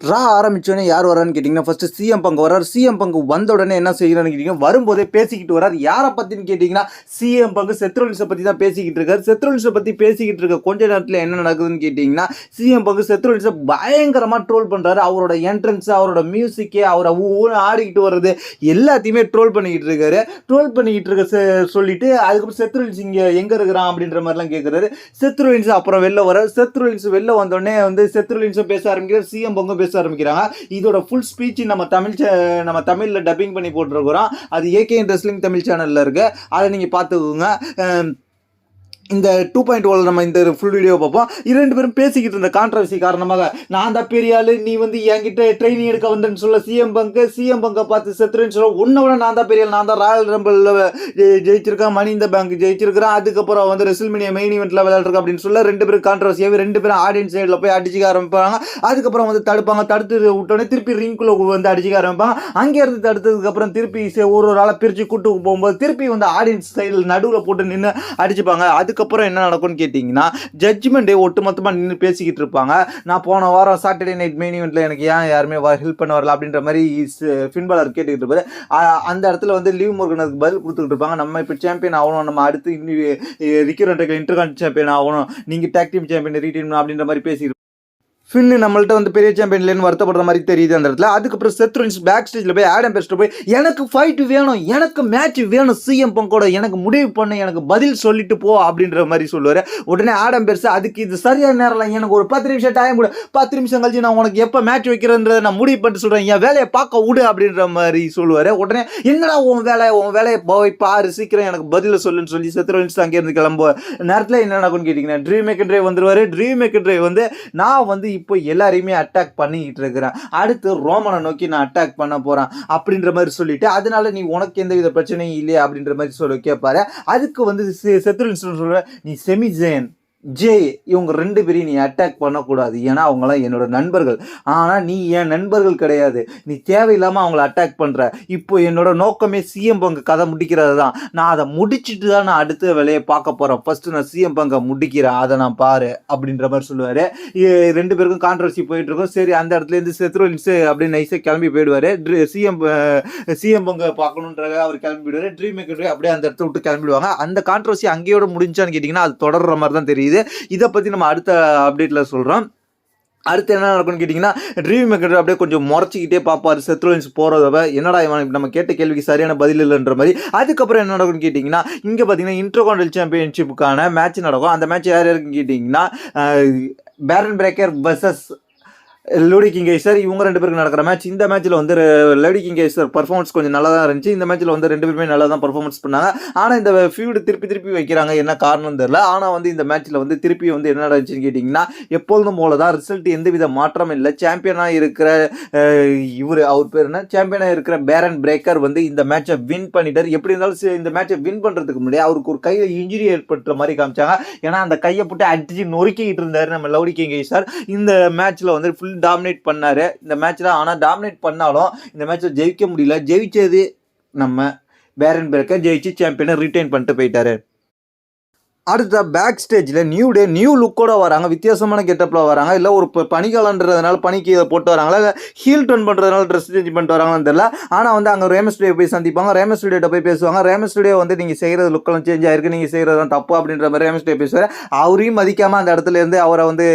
ரா ஆரம்பிச்சோடனே யார் வரான்னு கேட்டிங்கன்னா ஃபஸ்ட்டு சிஎம் பங்கு வர்றார். சிஎம் பங்கு வந்த உடனே என்ன செய்யணும்னு கேட்டிங்கன்னா வரும்போதே பேசிக்கிட்டு வர்றார். யாரை பற்றின்னு கேட்டிங்கன்னா சிஎம் பங்கு செத்ரோலின்ஸை பற்றி தான் பேசிக்கிட்டு இருக்காரு. செத்ரோலின்ஸை பற்றி பேசிக்கிட்டு இருக்க கொஞ்ச நேரத்தில் என்ன நடக்குதுன்னு கேட்டிங்கன்னா சிஎம் பங்கு செத்ரோலின்ஸை பயங்கரமாக ட்ரோல் பண்ணுறாரு. அவரோட என்ட்ரன்ஸு, அவரோட மியூசிக்கு, அவரை ஆடிக்கிட்டு வர்றது எல்லாத்தையுமே ட்ரோல் பண்ணிக்கிட்டு இருக்காரு. ட்ரோல் பண்ணிக்கிட்டு இருக்க சொல்லிட்டு அதுக்கப்புறம் செத்ரோலின்ஸ் இங்கே எங்கே இருக்கிறான் அப்படின்ற மாதிரிலாம் கேட்குறாரு. செத்ரோலின்ஸ் அப்புறம் வெளில வர செத்ரோலின்ஸ் வெளில வந்தோடனே வந்து செத்ரோலின்ஸும் பேச ஆரம்பிக்கிறார், சிஎம் பங்கும் பேச ஆரம்பிக்கிறாங்க. இதோட ஃபுல் ஸ்பீச் நம்ம தமிழ்ல டப்பிங் பண்ணி போட்டுருக்கிறோம். அது ஏகே ரெஸ்லிங் தமிழ் சேனல்ல இருக்கு, அதை நீங்க பார்த்துக்கோங்க. இந்த 2.0 நம்ம இந்த ஃபுல் வீடியோ பார்ப்போம். இரண்டு பேரும் பேசிக்கிட்டு இருந்த கான்ட்ரவர்சி காரணமாக நான் தான் பெரிய ஆளு, நீ வந்து என்கிட்ட ட்ரைனிங் எடுக்க வந்தேன்னு சொல்ல சிஎம் பங்கை பார்த்து செத்துருன்னு சொல்ல உன்னை விட நான் தான் பெரிய ஆள், நான் தான் ராயல் ரம்பிள் ஜெயிச்சிருக்கேன், மணி இந்த பேங்க் ஜெயிச்சிருக்கிறேன், அதுக்கப்புறம் வந்து ரெசில்மேனியா மெயின் ஈவெண்ட்ல விளையாடுறேன் அப்படின்னு சொல்ல ரெண்டு பேரும் கான்ட்ரவர்சியாகவே ரெண்டு பேரும் ஆடியன்ஸ் சைடில் போய் அடிச்சுக்க ஆரம்பிப்பாங்க. அதுக்கப்புறம் வந்து தடுத்து விட்டோடனே திருப்பி ரிங்குள்ள வந்து அடிச்சுக்க ஆரம்பிப்பாங்க. அங்கே இருந்து தடுத்ததுக்கப்புறம் திருப்பி ஒரு ஆளை பிரித்து கூட்டு போகும்போது திருப்பி வந்து ஆடியன்ஸ் சைடில் நடுவில் போட்டு நின்று அடிச்சுப்பாங்க. அதுக்கப்புறம் என்ன நடக்கும்னு கேட்டிங்கன்னா ஜட்ஜ்மெண்ட் டே ஒட்டுமொத்தமாக நின்று பேசிக்கிட்டு இருப்பாங்க. நான் போன வாரம் சாட்டர்டே நைட் மெயின் ஈவெண்ட்டில் எனக்கு ஏன் யாருமே ஹெல்ப் பண்ண வரல அப்படின்ற மாதிரி ஃபின் பாலர் கேட்டுக்கிட்டு இருப்பாரு. அந்த இடத்துல வந்து லீவ் மோர்கனுக்கு பதில் கொடுத்துக்கிட்டு இருப்பாங்க. நம்ம இப்போ சாம்பியன் ஆகணும், நம்ம அடுத்து ரிக்கரண்ட் இன்டர்கான்ட் சாம்பியன் ஆகணும், நீங்கள் டேக் டீம் சாம்பியன் ரீடைன் அப்படின்ற மாதிரி பேசிக்கிட்டு ஃபின்னு நம்மள்ட்ட வந்து பெரிய சாம்பியன்லேன்னு வருத்தப்படுற மாதிரி தெரியுது அந்த இடத்துல. அதுக்கப்புறம் செத்ரோலின்ஸ் பேக் ஸ்டேஜில் போய் ஆடம் பெஸ்ட்டு போய் எனக்கு ஃபைட்டு வேணும், எனக்கு மேட்ச் வேணும், சிஎம் பங்கோட எனக்கு முடிவு பண்ண, எனக்கு பதில் சொல்லிட்டு போ அப்படின்ற மாதிரி சொல்லுவார். உடனே ஆடம் பெஸ்ட் அதுக்கு இது சரியான நேரம், எனக்கு ஒரு 10 நிமிஷம் டைம் கூட, 10 நிமிஷம் கழிச்சு நான் உனக்கு எப்போ மேட்ச் வைக்கிறேன்றதை நான் முடிவு பண்ணிட்டு சொல்கிறேன், என் வேலையை பார்க்க விடு அப்படின்ற மாதிரி சொல்லுவார். உடனே என்னடா உன் வேலையை போய் பாரு, சீக்கிரம் எனக்கு பதில் சொல்லுன்னு சொல்லி செத்ரோலின்ஸ் அங்கேருந்து கிளம்புவ நேரத்தில் என்ன நடக்கும்னு கேட்டிங்கன்னா ட்ரீம் மேக்கர் ட்ரைவ் வந்துருவார். ட்ரீம் மேக்கர் ட்ரைவ் வந்து நான் வந்து இப்போ எல்லாரையுமே அட்டாக் பண்ணிக்கிட்டு இருக்கிறேன், அடுத்து ரோமனை நோக்கி நான் அட்டாக் பண்ண போறேன் அப்படின்ற மாதிரி சொல்லிட்டு அதனால நீ உனக்கு எந்த வித பிரச்சனையும் இல்லையா அப்படின்ற மாதிரி சொல்லி கேட்பாரு. அதுக்கு வந்து செத்ரோலின்ஸ் சொல்ற நீ செமிஜேன் ஜே இவங்க ரெண்டு பேரையும் நீ அட்டாக் பண்ணக்கூடாது, ஏன்னா அவங்களாம் என்னோட நண்பர்கள், ஆனால் நீ என் நண்பர்கள் கிடையாது, நீ தேவையில்லாமல் அவங்கள அட்டாக் பண்ணுற. இப்போ என்னோட நோக்கமே சிஎம் பங்கு கதை முடிக்கிறது தான், நான் அதை முடிச்சுட்டு தான் நான் அடுத்த வேலையை பார்க்க போகிறேன், ஃபஸ்ட்டு நான் சிஎம் பங்கை முடிக்கிறேன், அதை நான் பாரு அப்படின்ற மாதிரி சொல்லுவார். ரெண்டு பேருக்கும் கான்ட்ரவர்சி போயிட்டு இருக்கும். சரி, அந்த இடத்துலேருந்து செத்ரோலின்ஸ் அப்படின்னு நைஸாக கிளம்பி போயிடுவார். சிஎம் பங்கை பார்க்கணுன்றாக அவர் கிளம்பி போயிடுவார். ட்ரீம் மேக்கர் அப்படியே அந்த இடத்த விட்டு கிளம்பிடுவாங்க. அந்த கான்ட்ரவர்சி அங்கேயோட முடிஞ்சான்னு கேட்டிங்கன்னா அது தொடர்ற மாதிரி தான் தெரியுது. இதை பற்றி நம்ம அடுத்த அப்டேட்ல சொல்கிறோம். அடுத்து என்ன நடக்கும்னு கேட்டிங்கன்னா ட்ரீம் மேக்கர் அப்படியே கொஞ்சம் முறைச்சிக்கிட்டே பார்ப்பார் செத்ரோலின்ஸ் போகிறத, என்னடா இவன் நம்ம கேட்ட கேள்விக்கு சரியான பதில் இல்லைன்ற மாதிரி. அதுக்கப்புறம் என்ன நடக்கும்னு கேட்டிங்கன்னா இங்கே பார்த்தீங்கன்னா இன்டர்கான்டினென்டல் சாம்பியன்ஷிப்புக்கான மேட்ச் நடக்கும். அந்த மேட்ச் யார் யாருக்குன்னு கேட்டிங்கன்னா பேரன் பிரேக்கர் வர்சஸ் லோடி கிங்கேசர், இவங்க ரெண்டு பேருக்கு நடக்கிற மேட்ச். இந்த மேட்ச்சில் வந்து லோடி கிங்கேசர் பர்ஃபார்மன்ஸ் கொஞ்சம் நல்லா தான் இருந்துச்சு. இந்த மேட்ச்சில் வந்து ரெண்டு பேருமே நல்லா தான் பர்ஃபார்மன்ஸ் பண்ணாங்க. ஆனால் இந்த ஃபியூடு திருப்பி வைக்கிறாங்க, என்ன காரணம் தெரியல. ஆனால் வந்து இந்த மேட்ச்சில் வந்து திருப்பி வந்து என்ன நடந்துச்சுன்னு கேட்டிங்கன்னா எப்பொழுதும் போல தான் ரிசல்ட் எந்தவித மாற்றம் இல்லை. சாம்பியனாக இருக்கிற அவர் பேர் என்ன, சாம்பியனாக இருக்கிற பேரன் பிரேக்கர் வந்து இந்த மேட்சை வின் பண்ணிட்டார். எப்படி இருந்தாலும் இந்த மேட்சை வின் பண்ணுறதுக்கு முன்னாடி அவருக்கு ஒரு கையில் இன்ஜுரி ஏற்படுற மாதிரி காமிச்சாங்க. ஏன்னா அந்த கையை போட்டு அடிச்சு நொறுக்கிட்டு இருந்தார் நம்ம லோடி கிங்கேசர். இந்த மேட்ச்சில் வந்து ஃபுல் டாமினேட் பண்ணாரு இந்த மேட்ச்ல. ஆனால் டாமினேட் பண்ணாலும் இந்த மேட்ச்ல ஜெயிக்க முடியல. ஜெயிச்சது நம்ம பேரன் பிரேக்கர், ஜெயிச்சு சாம்பியனை ரிட்டைன் பண்ணிட்டு போயிட்டாரு. அடுத்த பேக் ஸ்டேஜில் நியூ டே நியூ லுக்கோட வராங்க, வித்தியாசமான கெட்டப்பில் வராங்க. இல்லை ஒரு பனிக்காலன்றதுனால பனிக்கு இதை போட்டு வராங்களா, இல்லை ஹீல் டர்ன் பண்ணுறதுனால ட்ரெஸ் சேஞ்ச் பண்ணிட்டு வராங்கன்னு தெரியல. ஆனால் வந்து அங்கே ரேமஸ்டுடியோ போய் சந்திப்பாங்க. ரேமஸ்டுடியோட போய் பேசுவாங்க. ரேமஸ்டுடியோ வந்து நீங்கள் செய்கிறது லுக்கெல்லாம் சேஞ்ச் ஆயிருக்கு, நீங்கள் செய்கிறது தான் தப்பு அப்படின்ற மாதிரி ரேமஸ்டுடியோ பேசுவார். அவரையும் மதிக்காமல் அந்த இடத்துல இருந்து அவரை வந்து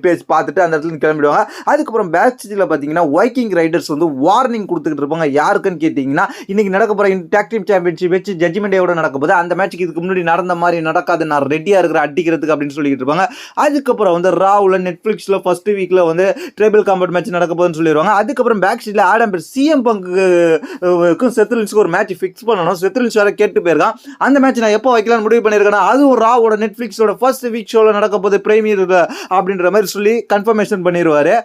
பேசி பார்த்துட்டு அந்த இடத்துல கிளம்பிடுவாங்க. அதுக்கப்புறம் பேக் ஸ்டேஜில் பார்த்தீங்கன்னா வைக்கிங் ரைடர்ஸ் வந்து வார்னிங் கொடுத்துக்கிட்டு இருப்பாங்க. யாருக்குன்னு கேட்டிங்கன்னா இன்றைக்கி நடக்க போகிற டேக் டீம் சாம்பியன்ஷிப் வச்சு ஜட்ஜ்மெண்ட் டேவோட நடக்க போது அந்த மேட்ச்சுக்கு இதுக்கு முன்னாடி நடந்த மாதிரி நடக்க நான் ரெடியா இருக்கிற அடிக்கிறதுக்கு அப்படின்னு சொல்லிட்டு இருப்பாங்க. அதுக்கப்புறம் வந்து ராவ்ல நெட்ஃபிளிக்ஸ்ல ஃபர்ஸ்ட் வீக்ல வந்து ட்ரைபிள் காம்பேட் மேட்ச் நடக்க போகுதுன்னு சொல்லிடுவாங்க. அதுக்கப்புறம் பேக் ஸ்டேஜ்ல ஆடம் பெஸ்ட் சிஎம் பங்குக்கும் செத்ரோலின்ஸ்க்கு ஒரு மேட்ச் ஃபிக்ஸ் பண்ணணும். செத்ரோலின்ஸ் வேற கேட்டு போயிருக்கான். அந்த மேட்ச் நான் எப்போ வைக்கலாம்னு முடிவு பண்ணியிருக்கேன், அதுவும் ராவோட நெட்ஃபிளிக்ஸோட ஃபர்ஸ்ட் வீக் ஷோல நடக்க போகுது பிரீமியர் அப்படின்ற மாதிரி சொல்லி கன்ஃபர்மேஷன் பண்ணிடுவாரு.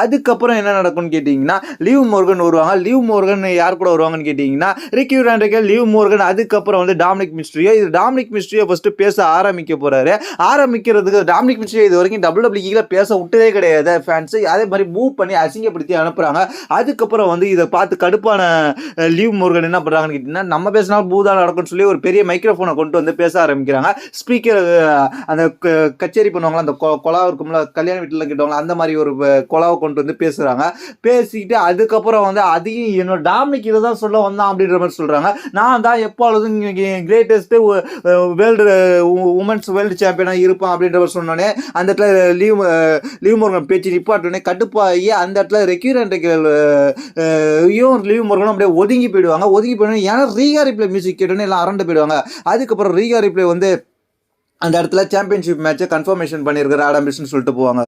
அதுக்கப்புறம் என்ன நடக்கும்னு கேட்டிங்கன்னா லீவ் மோர்கன் வருவாங்க. லீவ் மோர்கன் யார் கூட வருவாங்கன்னு கேட்டிங்கன்னா ரிக்கி ராண்டேக்கல், லீவ் மோர்கன், அதுக்கப்புறம் வந்து டாமினிக் மிஸ்ட்ரியோ. இது டாமினிக் மிஸ்ட்ரியோ ஃபர்ஸ்ட் பேச ஆரம்பிக்க போறாரு. ஆரம்பிக்கிறதுக்கு டாமினிக் மிஸ்டீரியோ இது வரைக்கும் WWE பேச விட்டதே கிடையாது ஃபேன்ஸ். அதே மாதிரி மூவ் பண்ணி அசிங்கப்படுத்தி அனுப்புறாங்க. அதுக்கப்புறம் வந்து இதை பார்த்து கடுப்பான லீவ் மோர்கன் என்ன பண்றாங்கன்னு கேட்டீங்கன்னா, நம்ம பேசினா பூதா நடக்கும்னு சொல்லி ஒரு பெரிய மைக்ரோஃபோனை கொண்டு வந்து பேச ஆரம்பிக்கிறாங்க. ஸ்பீக்கர் அந்த கச்சேரி பண்ணுவாங்களா, அந்த கொலா இருக்கும்ல, கல்யாண வீட்டில் கிட்டவங்களா, அந்த மாதிரி ஒரு கொலாவை கொண்டு வந்து பேசுறாங்க. பேசிக்கிட்டு அதுக்கப்புறம் வந்து அதையும் என்னோட டாமினிக் இதை தான் சொல்ல வந்தான் அப்படின்ற மாதிரி சொல்றாங்க. நான் தான் எப்பொழுதும் கிரேட்டஸ்ட் வேர்ல்டு உமன்ஸ் வேர்ல்டு சாம்பியனாக இருப்பான் அப்படின்ற மாதிரி சொன்னோன்னே அந்த இடத்துல லீவ் மோர்கன் பேச்சு நிப்பாட்டோடனே கடுப்பாகி அந்த இடத்துல ரெக்யூரண்ட் லீவ் மோர்கனும் அப்படியே ஒதுங்கி போயிடுவாங்க. ஏன்னா ரீகா ரிப்ளே மியூசிக் கேட்டோன்னே எல்லாம் அரண்டு போயிடுவாங்க. அதுக்கப்புறம் ரீகா ரிப்ளே வந்து அந்த இடத்துல சாம்பியன்ஷிப் மேட்சை கன்ஃபர்மேஷன் பண்ணியிருக்கிற ஆடம் பிஸ்னு சொல்லிட்டு போவாங்க.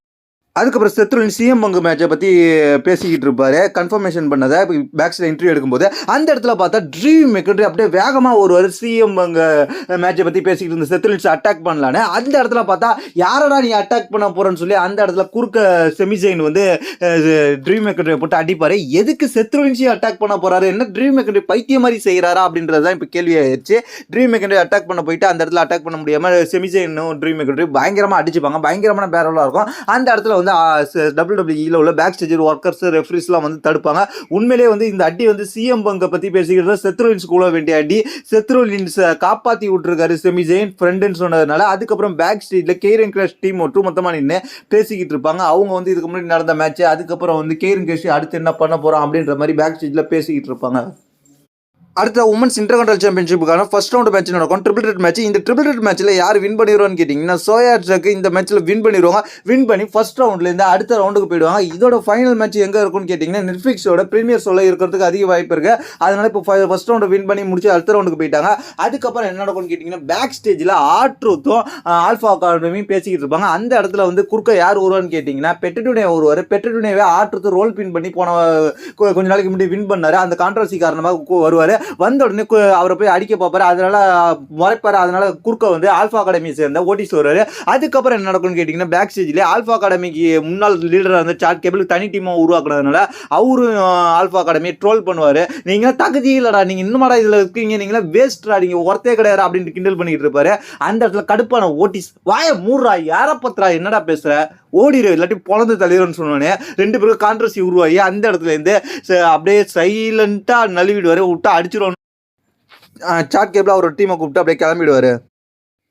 அதுக்கப்புறம் செத்ரோலின் சிஎம் பங்கு மேட்சை பற்றி பேசிக்கிட்டு இருப்பாரு. கன்ஃபர்மேஷன் பண்ணதை பேக் சைடு இன்டர்வியூ எடுக்கும்போது அந்த இடத்துல பார்த்தா ட்ரீம் மேக்கர் அப்படியே வேகமாக ஒரு சிஎம் பங்கு மேட்சை பற்றி பேசிக்கிட்டு இருந்த செத்ரோலின்ஸ் அட்டாக் பண்ணலான்னு அந்த இடத்துல பார்த்தா யாரடா நீ அட்டாக் பண்ண போறேன்னு சொல்லி அந்த இடத்துல குறுக்க செமிசைன் வந்து ட்ரீம் மேக்கர் போட்டு அடிப்பாரு. எதுக்கு செத்ரோலின்ஸையும் அட்டாக் பண்ண போறாரு, என்ன ட்ரீம் மேக்கர் பைத்தியம் மாதிரி செய்கிறாரா அப்படின்றது தான் இப்போ கேள்வி ஆயிடுச்சு. ட்ரீம் மேக்கர் அட்டாக் பண்ண போயிட்டு அந்த இடத்துல அட்டாக் பண்ண முடியாமல் செமிசைனும் ட்ரீம் மேக்கர் பயங்கரமாக அடிச்சுப்பாங்க. பயங்கரமான பேரலாக இருக்கும். அந்த இடத்துல வந்து WWE உள்ள பேக் ஸ்டேஜ் ஒர்க்கர்ஸ் ரெஃபரிஸ்லாம் வந்து தடுப்பாங்க. உண்மையிலேயே வந்து இந்த அடி வந்து சிஎம் பங்கை பற்றி பேசிக்கிறது செத்ரோலின்ஸ் கூட வேண்டிய அடி. செத்ரோலின்ஸை காப்பாற்றி விட்டுருக்காரு செமிசைன் ஃப்ரெண்டுன்னு சொன்னதுனால. அதுக்கப்புறம் பேக் ஸ்டேஜில் கெய்ரன் கிராஷ் டீம் ஒட்டு மொத்தமாக நின்று பேசிக்கிட்டு இருப்பாங்க. அவங்க வந்து இதுக்கு முன்னாடி நடந்த மேட்ச், அதுக்கப்புறம் வந்து கெய்ரன் கிராஷ் அடுத்து என்ன பண்ண போகிறோம் அப்படின்ற மாதிரி பேக் ஸ்டேஜில் பேசிக்கிட்டு இருப்பாங்க. அடுத்த உமன்ஸ் இன்டர்கான்டினல் சாம்பியன்ஷிப்புக்கான ஃபர்ஸ்ட் ரவுண்ட் மேட்ச் நடக்கும், ட்ரிபிள் ரெட் மேட்ச். இந்த ட்ரிபிள் ரெட் மேட்ச்சில் யார் வின் பண்ணிடுவான்னு கேட்டிங்கன்னா, சோயா ட்ரக் இந்த மேட்ச்சில் வின் பண்ணிடுவாங்க. வின் பண்ணி ஃபர்ஸ்ட் ரவுண்ட்லேருந்து அடுத்த ரவுண்டுக்கு போயிடுவாங்க. இதோட ஃபைனல் மேட்ச் எங்கே இருக்குன்னு கேட்டிங்கன்னா, நெட்ஃப்ளிக்ஸோட ப்ரீமியர் ஷோவில் இருக்கிறதுக்கு அதிக வாய்ப்பு இருக்குது. அதனால் இப்போ ஃபர்ஸ்ட் ரவுண்டு வின் பண்ணி முடிச்சு அடுத்த ரவுண்டுக்கு போயிட்டாங்க. அதுக்கப்புறம் என்ன நடக்கும்னு கேட்டிங்கன்னா, பேக் ஸ்டேஜில் ஆட்ரூத்தும் ஆல்ஃபா அகாடமியும் பேசிக்கிட்டு இருப்பாங்க. அந்த இடத்துல வந்து குறுக்க யார் வருவான்னு கேட்டிங்கன்னா, பெட்டடுனே வருவார். பெட்டடுனேவே ஆட்ரூத்து ரோல் பின் பண்ணி போன கொஞ்ச நாளைக்கு முன்னாடி வின் பண்ணார். அந்த கான்ட்ரவர்சி காரணமாக வருவார். வந்த உடனே அவரை போய் அடிக்க பார்ப்பாரு. அதனால முறைப்பாரு. அதனால குறுக்க வந்து ஆல்ஃபா அகாடமியை சேர்ந்த ஓட்டிஸ் வருவாரு. அதுக்கப்புறம் என்ன நடக்கும்னு கேட்டிங்கன்னா, பேக் ஸ்டேஜ்லேயே ஆல்ஃபா அகாடமிக்கு முன்னாள் லீடராக இருந்த சாட் கேபிள் தனி டீமாக உருவாக்குறதுனால அவரும் ஆல்ஃபா அகாடமியை ட்ரோல் பண்ணுவார். நீங்கள் தகுதி இல்லடா, நீங்கள் இன்னுமாடா இதில் இருக்கீங்க, நீங்களா வேஸ்ட்ரா, நீங்கள் ஒருத்தே கிடையாது அப்படின்ட்டு கிண்டல் பண்ணிட்டு இருப்பாரு. அந்த இடத்துல கடுப்பான ஓட்டிஸ் வாய மூடுறா, யாரை பத்திரா, என்னடா பேசுகிற, ஓடிடு இல்லாட்டி பொழந்து தள்ளிடுன்னு சொன்னோன்னே ரெண்டு பேரும் கான்ட்ரவர்சி உருவாகி அந்த இடத்துலேருந்து அப்படியே சைலண்ட்டாக நழுவிடுவார். விட்டா அடிச்சிடுவோம். சாட் கேபிள் அவரோட டீமை கூப்பிட்டு அப்படியே கிளம்பிடுவார்.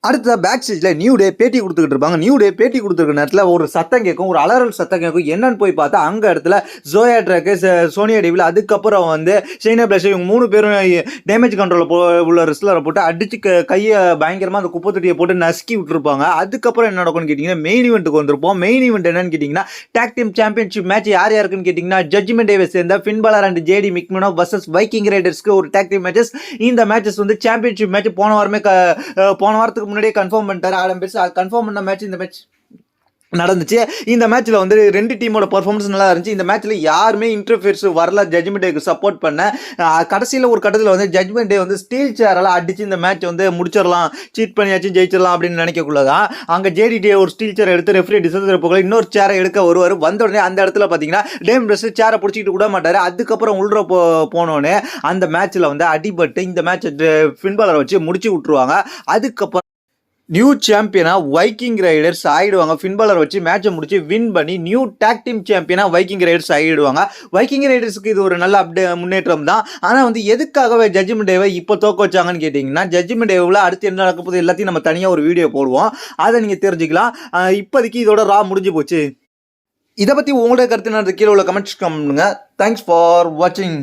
அடுத்த பேக் ஸ்டேஜில் நியூ டே பேட்டி கொடுத்துக்கிட்டு இருப்பாங்க. நியூ டே பேட்டி கொடுத்துருக்க நேரத்தில் ஒரு சத்தம் கேட்கும், ஒரு அலறல் சத்தம் கேட்கும். என்னன்னு போய் பார்த்தா அங்கே இடத்துல ஜோயா ட்ராக்கு, சோனியா டேவில், அதுக்கப்புறம் வந்து ஷைனா பிளஸ், இவங்க 3 பேரும் டேமேஜ் கண்ட்ரோலில் உள்ள ரெஸ்லரை போட்டு அடிச்சு கையை பயங்கரமாக அந்த குப்பை தொட்டியை போட்டு நசுக்கி விட்டுருப்பாங்க. அதுக்கப்புறம் என்ன நடக்கும்னு கேட்டிங்கன்னா, மெயின் ஈவெண்ட்டுக்கு வந்திருப்போம். மெயின் ஈவெண்ட் என்னன்னு கேட்டிங்கன்னா, டாக் டீம் சாம்பியன்ஷிப் மேட்ச் யார் யாருக்குன்னு கேட்டிங்கன்னா, ஜட்ஜ்மெண்ட் டேவை சேர்ந்த Finn Balor and JD McDonagh versus Viking ரைடர்ஸ்க்கு ஒரு டாக் டீம் மேட்சஸ். இந்த மேட்சஸ் வந்து சாம்பியன்ஷிப் மேட்ச் போன வாரத்துக்கு முன்னாடியே கன்ஃபார்ம் பண்ணிட்டாரு ஆடம் பெர்ஸ். கன்ஃபார்ம் பண்ண மேட்ச் இந்த மேட்ச் நடந்துச்சு. இந்த மேட்ச்சில் வந்து 2 டீமோட பர்ஃபார்மன்ஸ் நல்லா இருந்துச்சு. இந்த மேட்ச்சில் யாருமே இன்டர்ஃபியர்ஸ் வரல ஜட்ஜ்மெண்ட் டேக்கு சப்போர்ட் பண்ண. கடைசியில் ஒரு கட்டத்தில் வந்து ஜட்ஜ்மெண்ட் டே வந்து ஸ்டீல் சேரெல்லாம் அடித்து இந்த மேட்ச் வந்து முடிச்சிடலாம், சீட் பண்ணியாச்சும் ஜெயிச்சிடலாம் அப்படின்னு நினைக்கக்குள்ளதான் அங்கே ஜேடிடே ஒரு ஸ்டீல் சேரை எடுத்து ரெஃப்ரி டிசைன் போகல இன்னொரு சேரை எடுக்க வருவார். வந்த உடனே அந்த இடத்துல பார்த்தீங்கன்னா டேம் பிரஸ் சேரை பிடிச்சிக்கிட்டு கூட மாட்டார். அதுக்கப்புறம் உள்ள போனோடனே அந்த மேட்ச்சில் வந்து அடிபட்டு இந்த மேட்சை ஃபின்பாலரை வச்சு முடிச்சு விட்ருவாங்க. அதுக்கப்புறம் நியூ சாம்பியனா வைக்கிங் ரைடர்ஸ் ஆயிடுவாங்க. ஃபின்பாலர் வச்சு மேட்சை முடிச்சு வின் பண்ணி நியூ டாக் டீம் சாம்பியனா வைக்கிங் ரைடர்ஸ் ஆகிடுவாங்க. வைக்கிங் ரைடர்ஸுக்கு இது ஒரு நல்ல முன்னேற்றம் தான். ஆனால் வந்து எதுக்காகவே ஜட்ஜ்மெண்ட் டேவை இப்போ தோக்க வச்சாங்கன்னு கேட்டிங்கன்னா, ஜட்ஜ்மெண்ட் டேவில் அடுத்து என்ன நடக்க போகுது எல்லாத்தையும் நம்ம தனியாக ஒரு வீடியோ போடுவோம், அதை நீங்கள் தெரிஞ்சுக்கலாம். இப்போதைக்கு இதோட ரா முடிஞ்சு போச்சு. இதை பற்றி உங்களோட கருத்து கீழே உள்ள கமெண்ட்ஸ் பண்ணுங்க. தேங்க்ஸ் ஃபார் வாட்சிங்.